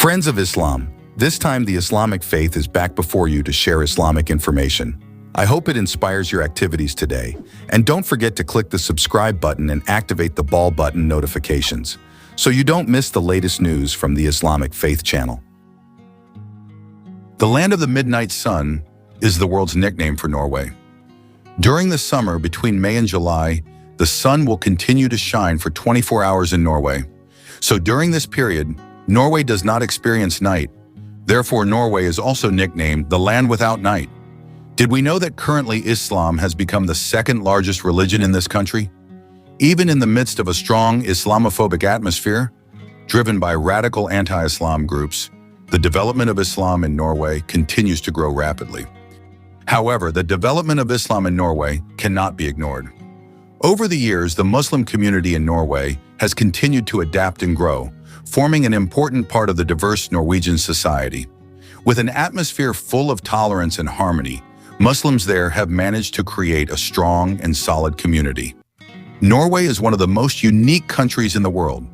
Friends of Islam, this time the Islamic faith is back before you to share Islamic information. I hope it inspires your activities today, and don't forget to click the subscribe button and activate the bell button notifications so you don't miss the latest news from the Islamic Faith channel. The land of the midnight sun is the world's nickname for Norway. During the summer between May and July, the sun will continue to shine for 24 hours in Norway. So during this period, Norway does not experience night. Therefore, Norway is also nicknamed the land without night. Did we know that currently Islam has become the second largest religion in this country? Even in the midst of a strong Islamophobic atmosphere, driven by radical anti-Islam groups, the development of Islam in Norway continues to grow rapidly. However, the development of Islam in Norway cannot be ignored. Over the years, the Muslim community in Norway has continued to adapt and grow, forming an important part of the diverse Norwegian society. With an atmosphere full of tolerance and harmony, Muslims there have managed to create a strong and solid community. Norway is one of the most unique countries in the world.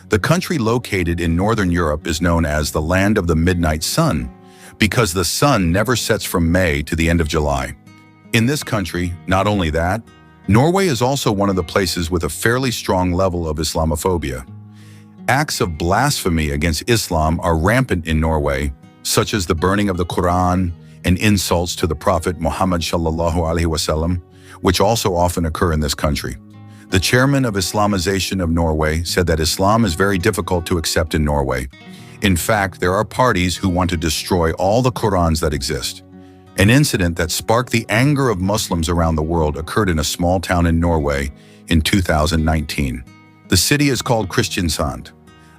The country located in Northern Europe is known as the land of the midnight sun because the sun never sets from May to the end of July. In this country, not only that, Norway is also one of the places with a fairly strong level of Islamophobia. Acts of blasphemy against Islam are rampant in Norway, such as the burning of the Quran and insults to the Prophet Muhammad sallallahu alaihi wasallam, which also often occur in this country. The chairman of Islamization of Norway said that Islam is very difficult to accept in Norway. In fact, there are parties who want to destroy all the Qurans that exist. An incident that sparked the anger of Muslims around the world occurred in a small town in Norway in 2019. The city is called Kristiansand.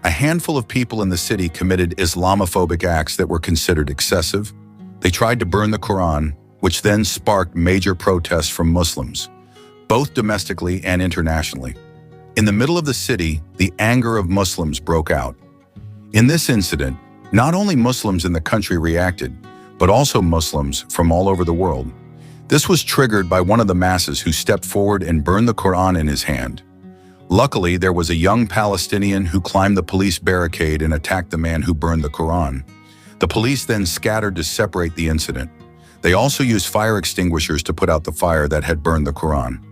A handful of people in the city committed Islamophobic acts that were considered excessive. They tried to burn the Quran, which then sparked major protests from Muslims, both domestically and internationally. In the middle of the city, the anger of Muslims broke out. In this incident, not only Muslims in the country reacted, but also Muslims from all over the world. This was triggered by one of the masses who stepped forward and burned the Quran in his hand. Luckily, there was a young Palestinian who climbed the police barricade and attacked the man who burned the Quran. The police then scattered to separate the incident. They also used fire extinguishers to put out the fire that had burned the Quran.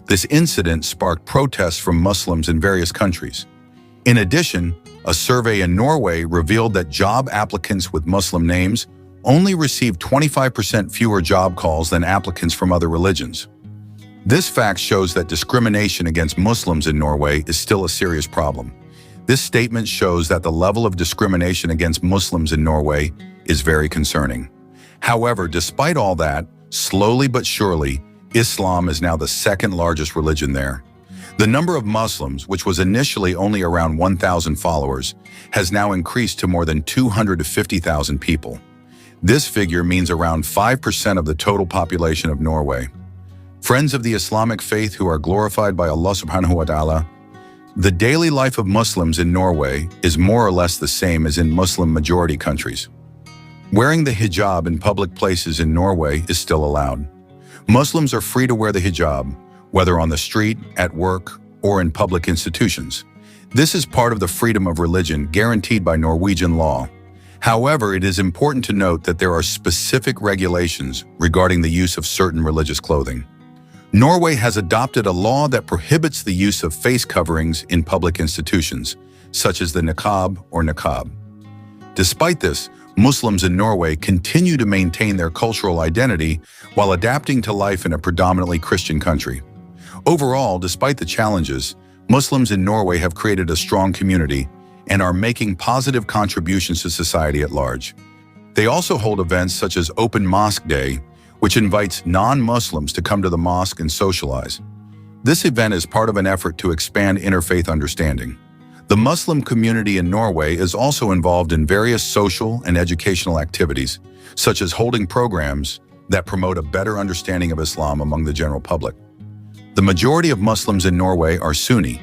This incident sparked protests from Muslims in various countries. In addition, a survey in Norway revealed that job applicants with Muslim names only received 25% fewer job calls than applicants from other religions. This fact shows that discrimination against Muslims in Norway is still a serious problem. This statement shows that the level of discrimination against Muslims in Norway is very concerning. However, despite all that, slowly but surely, Islam is now the second largest religion there. The number of Muslims, which was initially only around 1,000 followers, has now increased to more than 250,000 people. This figure means around 5% of the total population of Norway. Friends of the Islamic faith who are glorified by Allah subhanahu wa ta'ala, the daily life of Muslims in Norway is more or less the same as in Muslim-majority countries. Wearing the hijab in public places in Norway is still allowed. Muslims are free to wear the hijab, whether on the street, at work, or in public institutions. This is part of the freedom of religion guaranteed by Norwegian law. However, it is important to note that there are specific regulations regarding the use of certain religious clothing. Norway has adopted a law that prohibits the use of face coverings in public institutions, such as the niqab or niqab. Despite this, Muslims in Norway continue to maintain their cultural identity while adapting to life in a predominantly Christian country. Overall, despite the challenges, Muslims in Norway have created a strong community and are making positive contributions to society at large. They also hold events such as Open Mosque Day, which invites non-Muslims to come to the mosque and socialize. This event is part of an effort to expand interfaith understanding. The Muslim community in Norway is also involved in various social and educational activities, such as holding programs that promote a better understanding of Islam among the general public. The majority of Muslims in Norway are Sunni.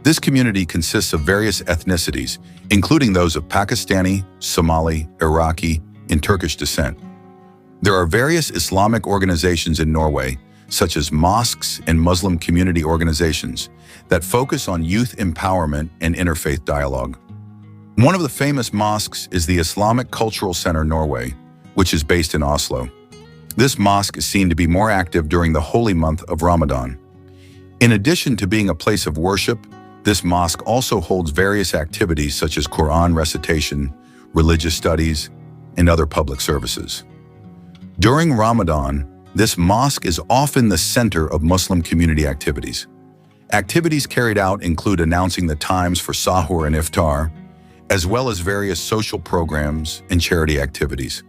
This community consists of various ethnicities, including those of Pakistani, Somali, Iraqi, and Turkish descent. There are various Islamic organizations in Norway, such as mosques and Muslim community organizations, that focus on youth empowerment and interfaith dialogue. One of the famous mosques is the Islamic Cultural Center Norway, which is based in Oslo. This mosque is seen to be more active during the holy month of Ramadan. In addition to being a place of worship, this mosque also holds various activities such as Quran recitation, religious studies, and other public services. During Ramadan, this mosque is often the center of Muslim community activities. Activities carried out include announcing the times for sahur and iftar, as well as various social programs and charity activities.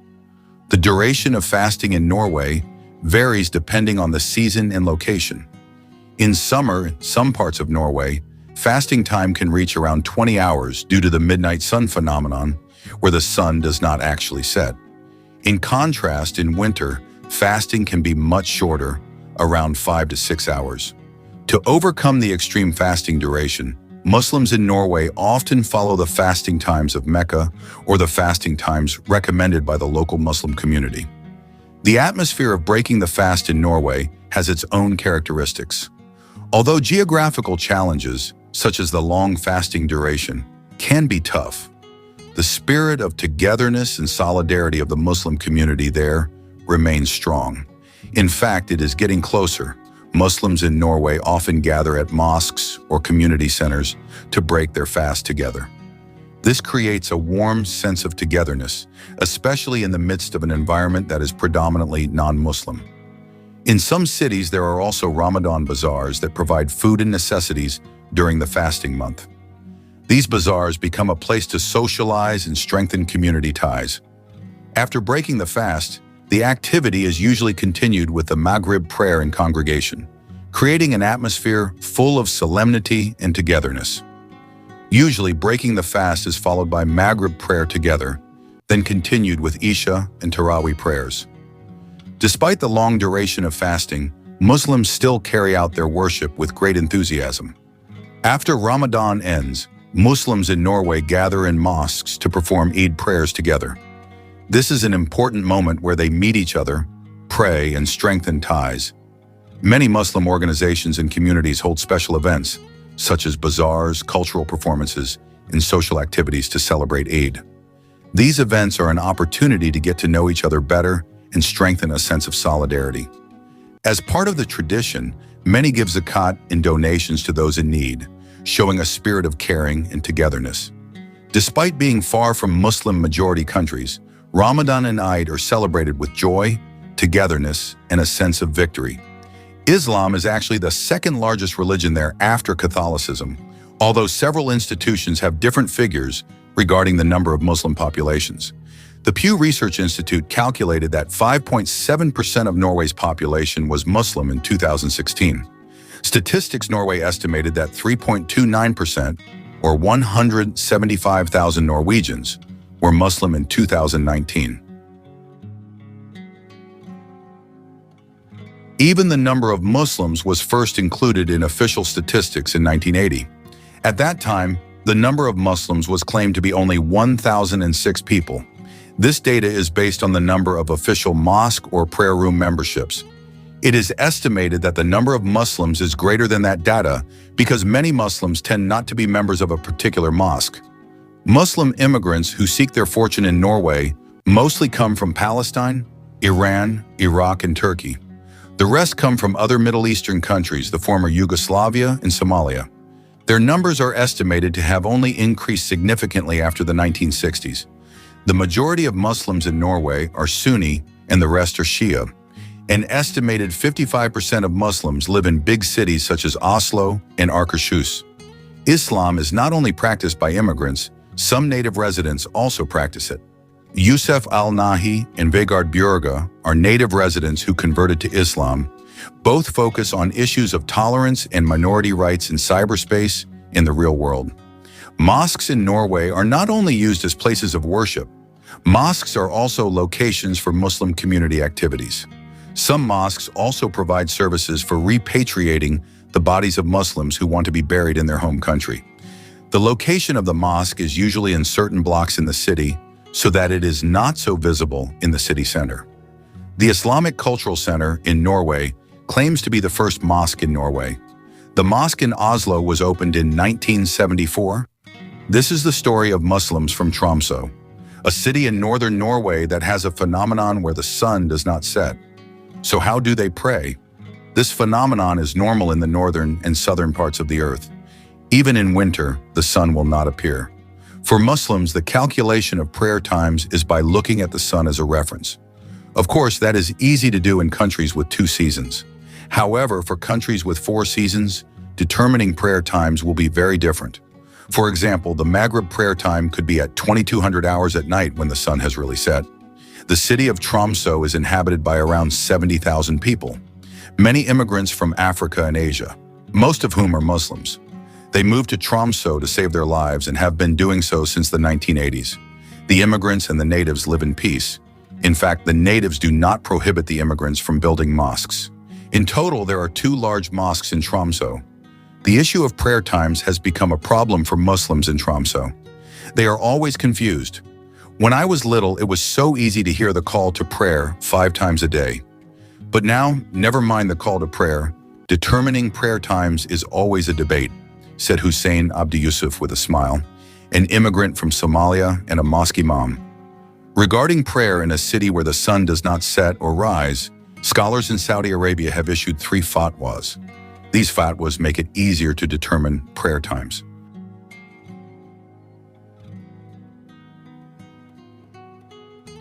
The duration of fasting in Norway varies depending on the season and location. In summer, in some parts of Norway, fasting time can reach around 20 hours due to the midnight sun phenomenon, where the sun does not actually set. In contrast, in winter, fasting can be much shorter, around 5 to 6 hours. To overcome the extreme fasting duration, Muslims in Norway often follow the fasting times of Mecca or the fasting times recommended by the local Muslim community. The atmosphere of breaking the fast in Norway has its own characteristics. Although geographical challenges, such as the long fasting duration, can be tough, the spirit of togetherness and solidarity of the Muslim community there remains strong. In fact, it is getting closer. Muslims in Norway often gather at mosques or community centers to break their fast together. This creates a warm sense of togetherness, especially in the midst of an environment that is predominantly non-Muslim. In some cities, there are also Ramadan bazaars that provide food and necessities during the fasting month. These bazaars become a place to socialize and strengthen community ties. After breaking the fast, the activity is usually continued with the Maghrib prayer in congregation, creating an atmosphere full of solemnity and togetherness. Usually, breaking the fast is followed by Maghrib prayer together, then continued with Isha and Tarawih prayers. Despite the long duration of fasting, Muslims still carry out their worship with great enthusiasm. After Ramadan ends, Muslims in Norway gather in mosques to perform Eid prayers together. This is an important moment where they meet each other, pray, and strengthen ties. Many Muslim organizations and communities hold special events, such as bazaars, cultural performances, and social activities to celebrate Eid. These events are an opportunity to get to know each other better and strengthen a sense of solidarity. As part of the tradition, many give zakat and donations to those in need, showing a spirit of caring and togetherness. Despite being far from Muslim-majority countries, Ramadan and Eid are celebrated with joy, togetherness, and a sense of victory. Islam is actually the second largest religion there after Catholicism, although several institutions have different figures regarding the number of Muslim populations. The Pew Research Institute calculated that 5.7% of Norway's population was Muslim in 2016. Statistics Norway estimated that 3.29%, or 175,000 Norwegians, were Muslim in 2019. Even the number of Muslims was first included in official statistics in 1980. At that time, the number of Muslims was claimed to be only 1,006 people. This data is based on the number of official mosque or prayer room memberships. It is estimated that the number of Muslims is greater than that data because many Muslims tend not to be members of a particular mosque. Muslim immigrants who seek their fortune in Norway mostly come from Palestine, Iran, Iraq, and Turkey. The rest come from other Middle Eastern countries, the former Yugoslavia and Somalia. Their numbers are estimated to have only increased significantly after the 1960s. The majority of Muslims in Norway are Sunni and the rest are Shia. An estimated 55% of Muslims live in big cities such as Oslo and Akershus. Islam is not only practiced by immigrants, some native residents also practice it. Yusuf al-Nahi and Vegard Bjørge are native residents who converted to Islam. Both focus on issues of tolerance and minority rights in cyberspace and the real world. Mosques in Norway are not only used as places of worship. Mosques are also locations for Muslim community activities. Some mosques also provide services for repatriating the bodies of Muslims who want to be buried in their home country. The location of the mosque is usually in certain blocks in the city, so that it is not so visible in the city center. The Islamic Cultural Center in Norway claims to be the first mosque in Norway. The mosque in Oslo was opened in 1974. This is the story of Muslims from Tromso, a city in northern Norway that has a phenomenon where the sun does not set. So how do they pray? This phenomenon is normal in the northern and southern parts of the earth. Even in winter, the sun will not appear. For Muslims, the calculation of prayer times is by looking at the sun as a reference. Of course, that is easy to do in countries with 2 seasons. However, for countries with 4 seasons, determining prayer times will be very different. For example, the Maghrib prayer time could be at 2200 hours at night when the sun has really set. The city of Tromso is inhabited by around 70,000 people, many immigrants from Africa and Asia, most of whom are Muslims. They moved to Tromso to save their lives and have been doing so since the 1980s. The immigrants and the natives live in peace. In fact, the natives do not prohibit the immigrants from building mosques. In total, there are 2 large mosques in Tromso. The issue of prayer times has become a problem for Muslims in Tromso. They are always confused. When I was little, it was so easy to hear the call to prayer 5 times a day. But now, never mind the call to prayer, determining prayer times is always a debate, said Hussein Abdi Yusuf with a smile, an immigrant from Somalia and a mosque imam. Regarding prayer in a city where the sun does not set or rise, scholars in Saudi Arabia have issued 3 fatwas. These fatwas make it easier to determine prayer times.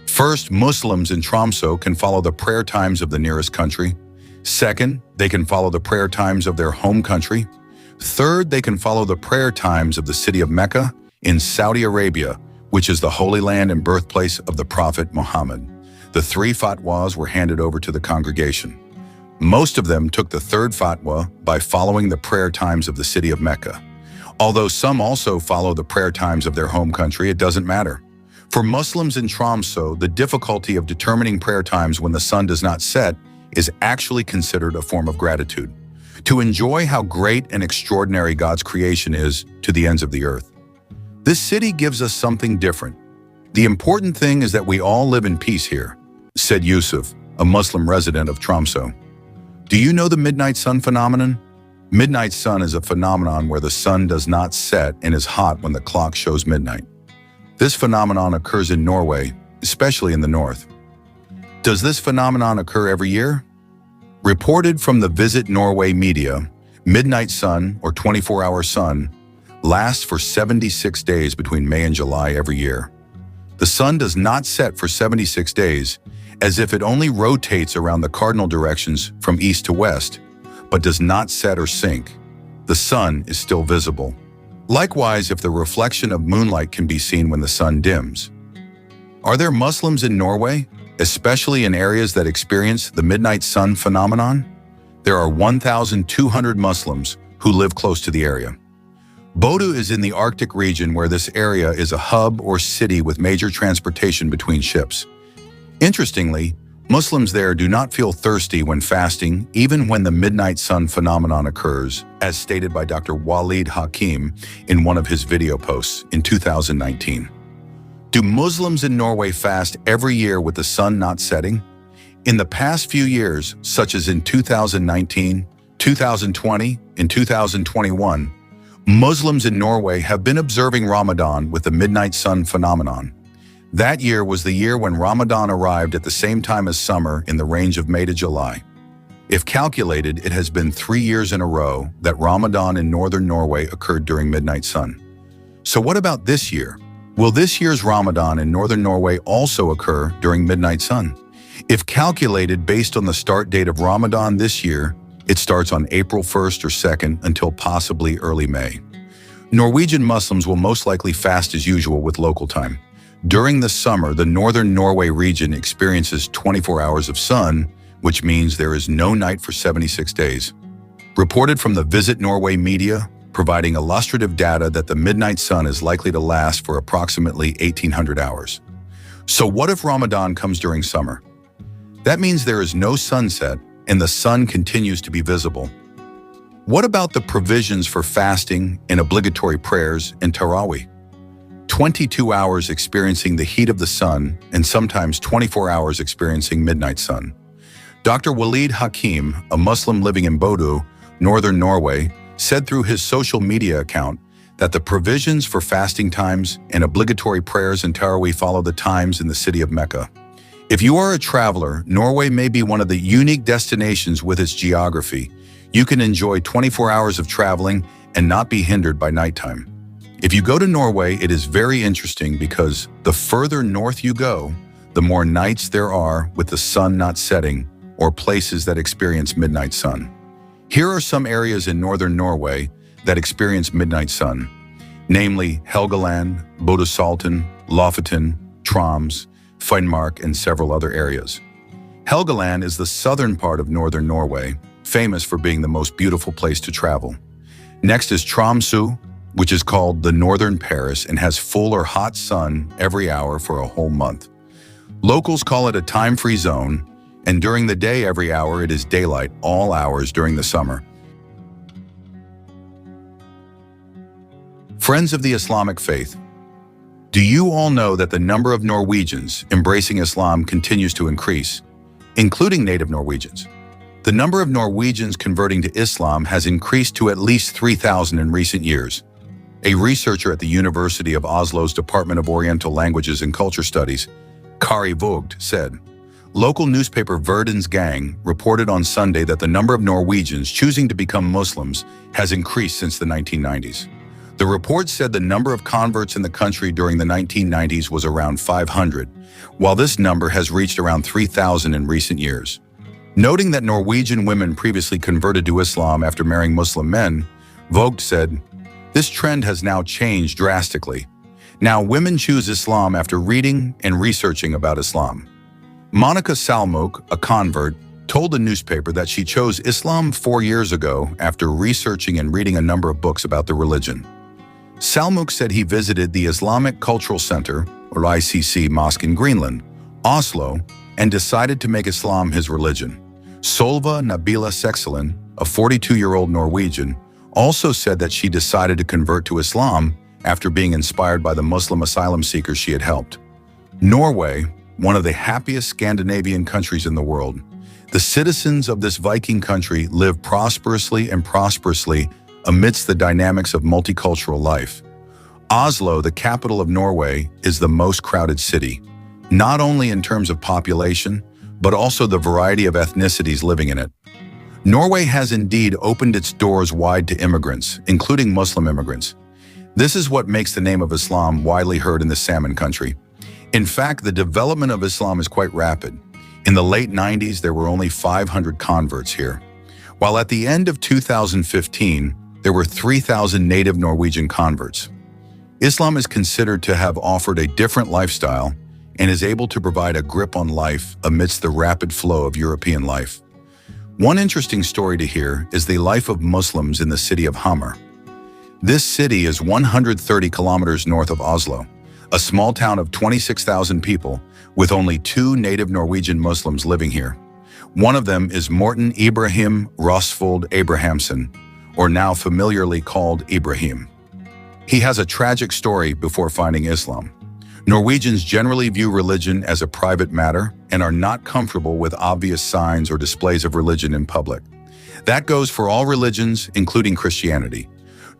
First, Muslims in Tromso can follow the prayer times of the nearest country. Second, they can follow the prayer times of their home country. Third, they can follow the prayer times of the city of Mecca in Saudi Arabia, which is the Holy Land and birthplace of the Prophet Muhammad. The 3 fatwas were handed over to the congregation. Most of them took the 3rd fatwa by following the prayer times of the city of Mecca. Although some also follow the prayer times of their home country, it doesn't matter. For Muslims in Tromso, the difficulty of determining prayer times when the sun does not set is actually considered a form of gratitude, to enjoy how great and extraordinary God's creation is to the ends of the earth. This city gives us something different. The important thing is that we all live in peace here, said Yusuf, a Muslim resident of Tromso. Do you know the midnight sun phenomenon? Midnight sun is a phenomenon where the sun does not set and is hot when the clock shows midnight. This phenomenon occurs in Norway, especially in the north. Does this phenomenon occur every year? Reported from the Visit Norway media, midnight sun, or 24-hour sun, lasts for 76 days between May and July every year. The sun does not set for 76 days, as if it only rotates around the cardinal directions from east to west, but does not set or sink. The sun is still visible. Likewise, if the reflection of moonlight can be seen when the sun dims. Are there Muslims in Norway, especially in areas that experience the midnight sun phenomenon? There are 1,200 Muslims who live close to the area. Bodø is in the Arctic region where this area is a hub or city with major transportation between ships. Interestingly, Muslims there do not feel thirsty when fasting, even when the midnight sun phenomenon occurs, as stated by Dr. Walid Hakim in one of his video posts in 2019. Do Muslims in Norway fast every year with the sun not setting? In the past few years, such as in 2019, 2020, and 2021, Muslims in Norway have been observing Ramadan with the midnight sun phenomenon. That year was the year when Ramadan arrived at the same time as summer in the range of May to July. If calculated, it has been 3 years in a row that Ramadan in northern Norway occurred during midnight sun. So what about this year? Will this year's Ramadan in northern Norway also occur during midnight sun? If calculated based on the start date of Ramadan this year, it starts on April 1st or 2nd until possibly early May. Norwegian Muslims will most likely fast as usual with local time. During the summer, the northern Norway region experiences 24 hours of sun, which means there is no night for 76 days. Reported from the Visit Norway media, providing illustrative data that the midnight sun is likely to last for approximately 1,800 hours. So what if Ramadan comes during summer? That means there is no sunset and the sun continues to be visible. What about the provisions for fasting and obligatory prayers in Tarawih? 22 hours experiencing the heat of the sun and sometimes 24 hours experiencing midnight sun. Dr. Walid Hakim, a Muslim living in Bodø, northern Norway, said through his social media account that the provisions for fasting times and obligatory prayers and Tarawih follow the times in the city of Mecca. If you are a traveler, Norway may be one of the unique destinations with its geography. You can enjoy 24 hours of traveling and not be hindered by nighttime. If you go to Norway, it is very interesting because the further north you go, the more nights there are with the sun not setting or places that experience midnight sun. Here are some areas in northern Norway that experience midnight sun, namely Helgeland, Bodø-Salten, Lofoten, Troms, Finnmark, and several other areas. Helgeland is the southern part of northern Norway, famous for being the most beautiful place to travel. Next is Tromso, which is called the Northern Paris and has full or hot sun every hour for a whole month. Locals call it a time-free zone, and during the day every hour it is daylight all hours during the summer. Friends of the Islamic faith, do you all know that the number of Norwegians embracing Islam continues to increase, including native Norwegians? The number of Norwegians converting to Islam has increased to at least 3,000 in recent years. A researcher at the University of Oslo's Department of Oriental Languages and Culture Studies, Kari Vogt, said, local newspaper Verdens Gang reported on Sunday that the number of Norwegians choosing to become Muslims has increased since the 1990s. The report said the number of converts in the country during the 1990s was around 500, while this number has reached around 3,000 in recent years. Noting that Norwegian women previously converted to Islam after marrying Muslim men, Vogt said, this trend has now changed drastically. Now women choose Islam after reading and researching about Islam. Monica Salmuk, a convert, told the newspaper that she chose Islam 4 years ago after researching and reading a number of books about the religion. Salmuk said he visited the Islamic Cultural Center, or ICC, Mosque in Greenland, Oslo, and decided to make Islam his religion. Solva Nabila Sexelen, a 42-year-old Norwegian, also said that she decided to convert to Islam after being inspired by the Muslim asylum seekers she had helped. Norway, one of the happiest Scandinavian countries in the world, the citizens of this Viking country live prosperously amidst the dynamics of multicultural life. Oslo, the capital of Norway, is the most crowded city, not only in terms of population, but also the variety of ethnicities living in it. Norway has indeed opened its doors wide to immigrants, including Muslim immigrants. This is what makes the name of Islam widely heard in the Salmon country. In fact, the development of Islam is quite rapid. In the late 90s, there were only 500 converts here, while at the end of 2015, there were 3,000 native Norwegian converts. Islam is considered to have offered a different lifestyle and is able to provide a grip on life amidst the rapid flow of European life. One interesting story to hear is the life of Muslims in the city of Hamar. This city is 130 kilometers north of Oslo, a small town of 26,000 people with only 2 native Norwegian Muslims living here. One of them is Morten Ibrahim Rosvold Abrahamsen, or now familiarly called Ibrahim. He has a tragic story before finding Islam. Norwegians generally view religion as a private matter and are not comfortable with obvious signs or displays of religion in public. That goes for all religions, including Christianity.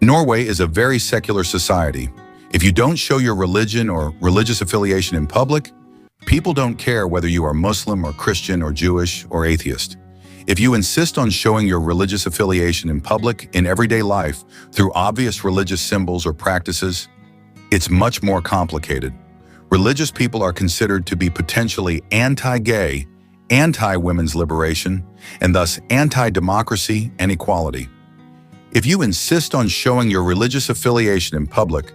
Norway is a very secular society. If you don't show your religion or religious affiliation in public, people don't care whether you are Muslim or Christian or Jewish or atheist. If you insist on showing your religious affiliation in public in everyday life through obvious religious symbols or practices, it's much more complicated. Religious people are considered to be potentially anti-gay, anti-women's liberation, and thus anti-democracy and equality. If you insist on showing your religious affiliation in public,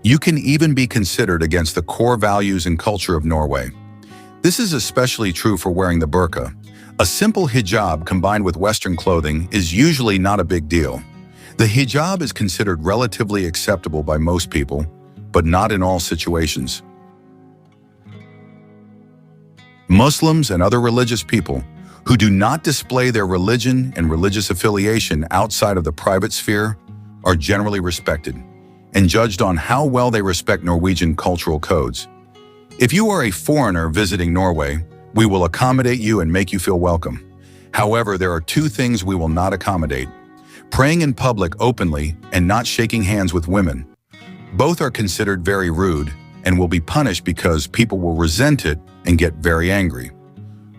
you can even be considered against the core values and culture of Norway. This is especially true for wearing the burqa. A simple hijab combined with Western clothing is usually not a big deal. The hijab is considered relatively acceptable by most people, but not in all situations. Muslims and other religious people who do not display their religion and religious affiliation outside of the private sphere are generally respected and judged on how well they respect Norwegian cultural codes. If you are a foreigner visiting Norway, we will accommodate you and make you feel welcome. However, there are 2 things we will not accommodate: praying in public openly and not shaking hands with women. Both are considered very rude and will be punished because people will resent it and get very angry.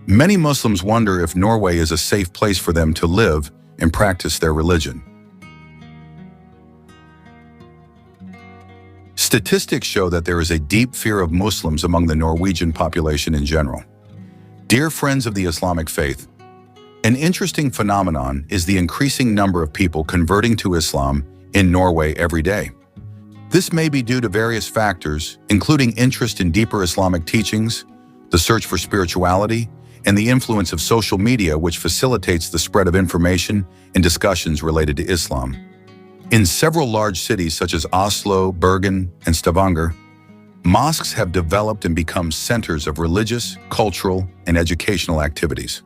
Many Muslims wonder if Norway is a safe place for them to live and practice their religion. Statistics show that there is a deep fear of Muslims among the Norwegian population in general. Dear friends of the Islamic faith, an interesting phenomenon is the increasing number of people converting to Islam in Norway every day. This may be due to various factors, including interest in deeper Islamic teachings, the search for spirituality, and the influence of social media, which facilitates the spread of information and discussions related to Islam. In several large cities such as Oslo, Bergen, and Stavanger, mosques have developed and become centers of religious, cultural, and educational activities.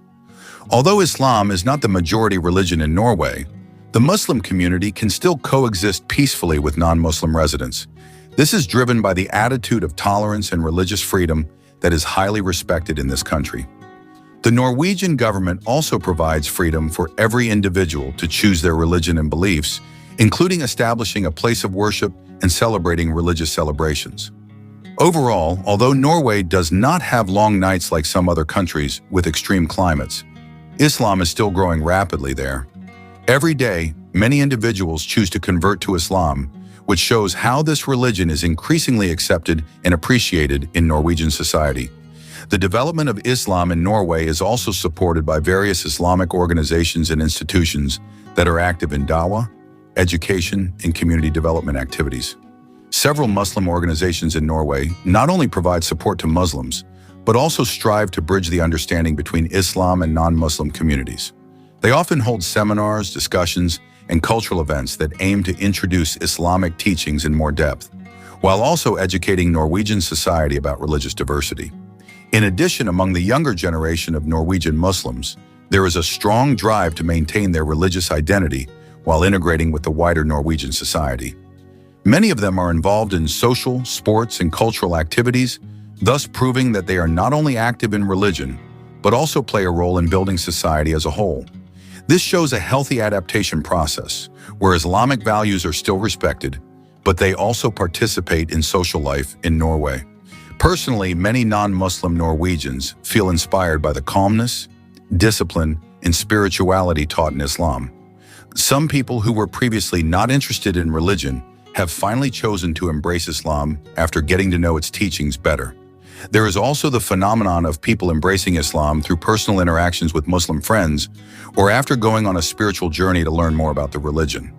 Although Islam is not the majority religion in Norway, the Muslim community can still coexist peacefully with non-Muslim residents. This is driven by the attitude of tolerance and religious freedom that is highly respected in this country. The Norwegian government also provides freedom for every individual to choose their religion and beliefs, including establishing a place of worship and celebrating religious celebrations. Overall, although Norway does not have long nights like some other countries with extreme climates, Islam is still growing rapidly there. Every day, many individuals choose to convert to Islam, which shows how this religion is increasingly accepted and appreciated in Norwegian society. The development of Islam in Norway is also supported by various Islamic organizations and institutions that are active in dawah, education, and community development activities. Several Muslim organizations in Norway not only provide support to Muslims, but also strive to bridge the understanding between Islam and non-Muslim communities. They often hold seminars, discussions, and cultural events that aim to introduce Islamic teachings in more depth, while also educating Norwegian society about religious diversity. In addition, among the younger generation of Norwegian Muslims, there is a strong drive to maintain their religious identity while integrating with the wider Norwegian society. Many of them are involved in social, sports, and cultural activities, thus proving that they are not only active in religion, but also play a role in building society as a whole. This shows a healthy adaptation process, where Islamic values are still respected, but they also participate in social life in Norway. Personally, many non-Muslim Norwegians feel inspired by the calmness, discipline, and spirituality taught in Islam. Some people who were previously not interested in religion have finally chosen to embrace Islam after getting to know its teachings better. There is also the phenomenon of people embracing Islam through personal interactions with Muslim friends or after going on a spiritual journey to learn more about the religion.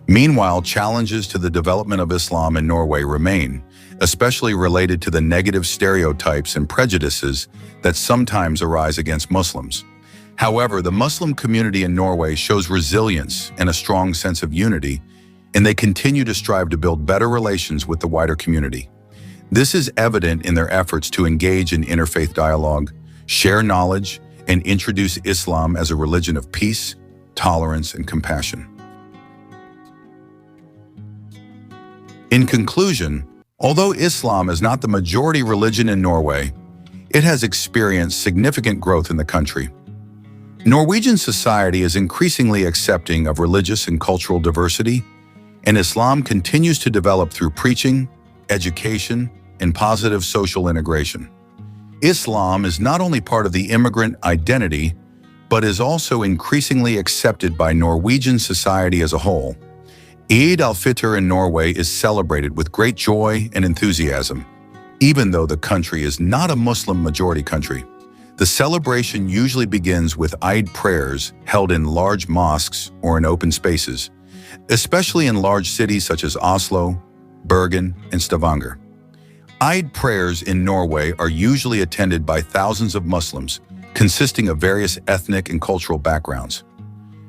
Meanwhile, challenges to the development of Islam in Norway remain, especially related to the negative stereotypes and prejudices that sometimes arise against Muslims. However, the Muslim community in Norway shows resilience and a strong sense of unity, and they continue to strive to build better relations with the wider community. This is evident in their efforts to engage in interfaith dialogue, share knowledge, and introduce Islam as a religion of peace, tolerance, and compassion. In conclusion, although Islam is not the majority religion in Norway, it has experienced significant growth in the country. Norwegian society is increasingly accepting of religious and cultural diversity, and Islam continues to develop through preaching, education, and positive social integration. Islam is not only part of the immigrant identity, but is also increasingly accepted by Norwegian society as a whole. Eid al-Fitr in Norway is celebrated with great joy and enthusiasm, even though the country is not a Muslim majority country. The celebration usually begins with Eid prayers held in large mosques or in open spaces, especially in large cities such as Oslo, Bergen, and Stavanger. Eid prayers in Norway are usually attended by thousands of Muslims, consisting of various ethnic and cultural backgrounds.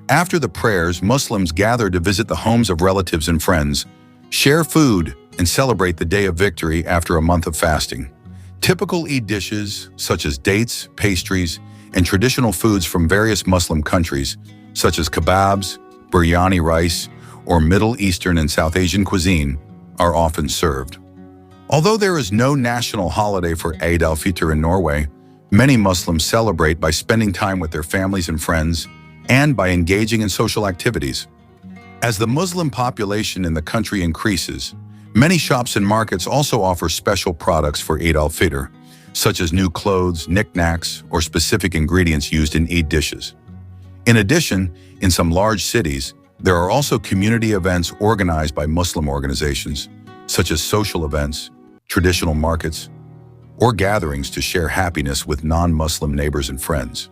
After the prayers, Muslims gather to visit the homes of relatives and friends, share food, and celebrate the day of victory after a month of fasting. Typical Eid dishes, such as dates, pastries, and traditional foods from various Muslim countries, such as kebabs, biryani rice, or Middle Eastern and South Asian cuisine, are often served. Although there is no national holiday for Eid al-Fitr in Norway, many Muslims celebrate by spending time with their families and friends and by engaging in social activities. As the Muslim population in the country increases, many shops and markets also offer special products for Eid al-Fitr, such as new clothes, knickknacks, or specific ingredients used in Eid dishes. In addition, in some large cities, there are also community events organized by Muslim organizations, such as social events, traditional markets, or gatherings to share happiness with non-Muslim neighbors and friends.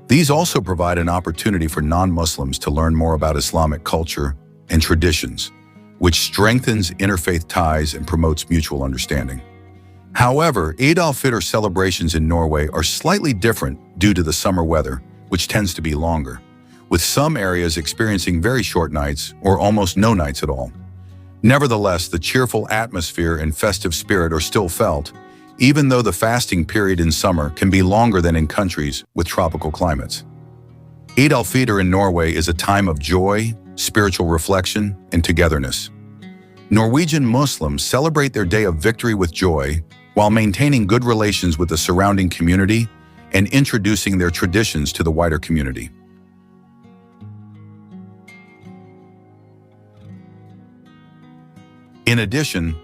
These also provide an opportunity for non-Muslims to learn more about Islamic culture and traditions, which strengthens interfaith ties and promotes mutual understanding. However, Eid al-Fitr celebrations in Norway are slightly different due to the summer weather, which tends to be longer, with some areas experiencing very short nights or almost no nights at all. Nevertheless, the cheerful atmosphere and festive spirit are still felt, even though the fasting period in summer can be longer than in countries with tropical climates. Eid al-Fitr in Norway is a time of joy, spiritual reflection, and togetherness. Norwegian Muslims celebrate their day of victory with joy while maintaining good relations with the surrounding community and introducing their traditions to the wider community. In addition,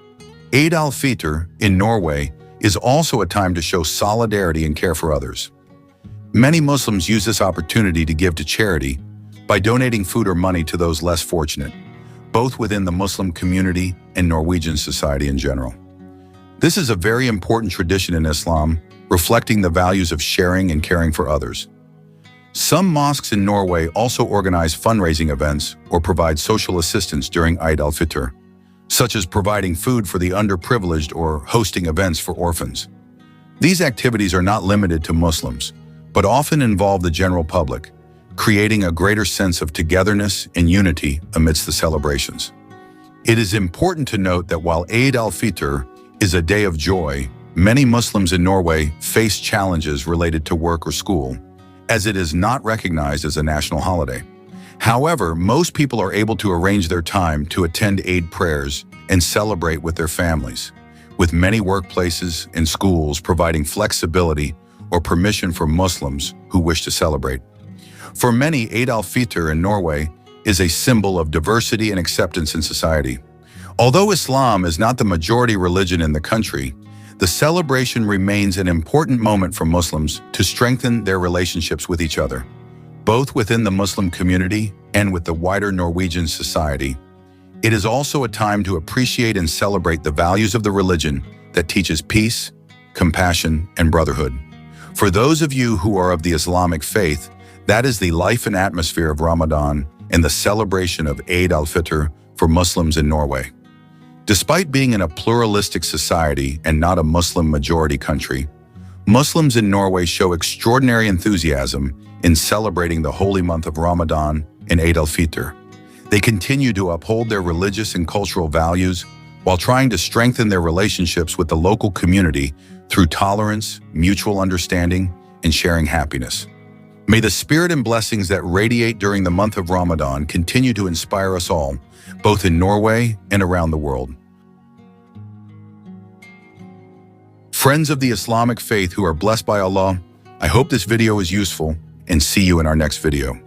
Eid al-Fitr in Norway is also a time to show solidarity and care for others. Many Muslims use this opportunity to give to charity by donating food or money to those less fortunate, both within the Muslim community and Norwegian society in general. This is a very important tradition in Islam, reflecting the values of sharing and caring for others. Some mosques in Norway also organize fundraising events or provide social assistance during Eid al-Fitr, such as providing food for the underprivileged or hosting events for orphans. These activities are not limited to Muslims, but often involve the general public, creating a greater sense of togetherness and unity amidst the celebrations. It is important to note that while Eid al-Fitr is a day of joy, many Muslims in Norway face challenges related to work or school, as it is not recognized as a national holiday. However, most people are able to arrange their time to attend Eid prayers and celebrate with their families, with many workplaces and schools providing flexibility or permission for Muslims who wish to celebrate. For many, Eid al-Fitr in Norway is a symbol of diversity and acceptance in society. Although Islam is not the majority religion in the country, the celebration remains an important moment for Muslims to strengthen their relationships with each other, both within the Muslim community and with the wider Norwegian society. It is also a time to appreciate and celebrate the values of the religion that teaches peace, compassion, and brotherhood. For those of you who are of the Islamic faith, that is the life and atmosphere of Ramadan and the celebration of Eid al-Fitr for Muslims in Norway. Despite being in a pluralistic society and not a Muslim majority country, Muslims in Norway show extraordinary enthusiasm in celebrating the holy month of Ramadan and Eid al-Fitr. They continue to uphold their religious and cultural values while trying to strengthen their relationships with the local community through tolerance, mutual understanding, and sharing happiness. May the spirit and blessings that radiate during the month of Ramadan continue to inspire us all, both in Norway and around the world. Friends of the Islamic faith who are blessed by Allah, I hope this video is useful and see you in our next video.